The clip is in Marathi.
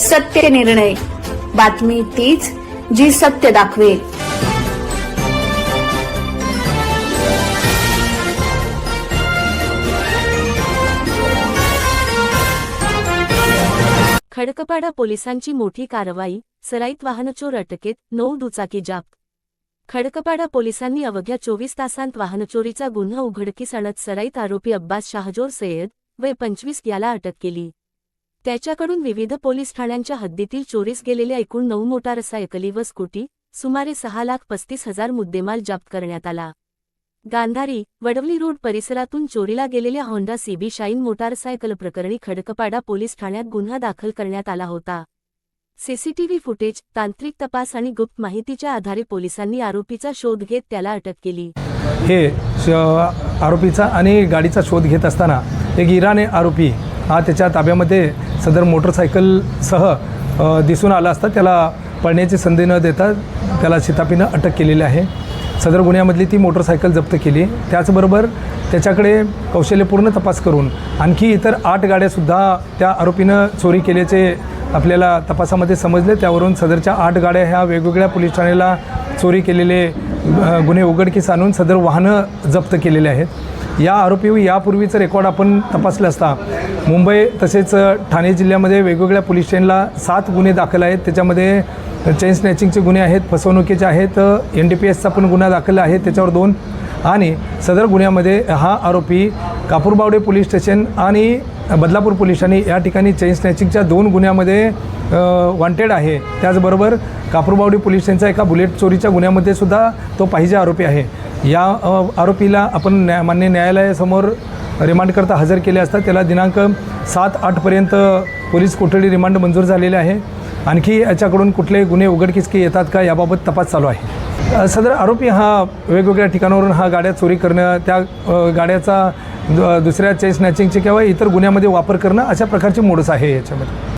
सत्य निर्णय, बातमी तीच जी सत्य दाखवेल। खडकपाडा पोलिसांची मोठी कारवाई, सराईत वाहनचोर अटकेत, 9 दुचाकी जप्त। खडकपाडा पोलिसांनी अवघ्या 24 तासांत वाहनचोरीचा गुन्हा उघडकीस आणत सराईत आरोपी अब्बास शाहजोर सय्यद वय 25 याला अटक केली। त्याच्याकडून विविध पोलीस ठाण्यांच्या हद्दीतील चोरीस गेलेल्या एकूण 9 मोटारसायकली व स्कूटी, सुमारे 6,35,000 मुद्देमाल जप्त करण्यात आला। गांधारी, वडवली रोड परिसरातून चोरीला गेलेल्या होंडा सीबी शाईन मोटारसायकल प्रकरणी खडकपाडा पोलीस ठाण्यात गुन्हा दाखल करण्यात आला होता। सीसीटीव्ही फुटेज, तांत्रिक तपास आणि गुप्त माहितीच्या आधारे पोलिसांनी आरोपीचा शोध घेत त्याला अटक केली। हे आरोपीचा आणि गाडीचा शोध घेत असताना एक इराणी आरोपी हा त्याच्या ताब्यामध्ये सदर मोटरसायकलसह दिसून आला असता त्याला पळण्याची संधी न देता त्याला शिताफीनं अटक केलेली आहे। सदर गुन्ह्यामधली ती मोटरसायकल जप्त केली। त्याचबरोबर त्याच्याकडे कौशल्यपूर्ण तपास करून आणखी इतर 8 गाड्यासुद्धा त्या आरोपीनं चोरी केल्याचे आपल्याला तपासामध्ये समजले। त्यावरून सदरच्या 8 गाड्या ह्या वेगवेगळ्या पोलीस ठाण्याला चोरी केलेले गुन्हे उघडकीस आणून सदर वाहनं जप्त केलेले आहेत। या आरोपी यापूर्वीचं रेकॉर्ड आपण तपासलं असता मुंबई तसेच ठाणे जिल्ह्यामध्ये वेगवेगळ्या पोलीस स्टेशनला 7 गुन्हे दाखल आहेत। त्याच्यामध्ये चेन स्नॅचिंगचे गुन्हे आहेत, फसवणुकीचे आहेत, NDPSचा पण गुन्हा दाखल आहे त्याच्यावर 2 आणि सदर गुन्ह्यामध्ये हा आरोपी कापूरबावडे पोलीस स्टेशन आणि बदलापूर पोलिसांनी या ठिकाणी चेन स्नॅचिंगच्या 2 गुन्ह्यामध्ये वॉन्टेड आहे। त्याचबरोबर कापूरबावडे पोलीस स्टेशनचा एका बुलेट चोरीच्या गुन्ह्यामध्ये सुद्धा तो पाहिजे आरोपी आहे। या आरोपीला आपण मान्य न्यायालयासमोर रिमांडकरता हजर केले असता त्याला दिनांक 7-8 पोलीस कोठडी रिमांड मंजूर झालेले आहे। आणखी याच्याकडून कुठले गुन्हे उघडकीस येतात का याबाबत तपास चालू आहे। सदर आरोपी हा वेगवेगळ्या ठिकाणावरून हा गाड्या चोरी करणं, त्या गाड्याचा दुसऱ्या चेन स्नॅचिंगचे किंवा इतर गुन्ह्यामध्ये वापर करणं अशा प्रकारची मोडस आहे याच्यामध्ये।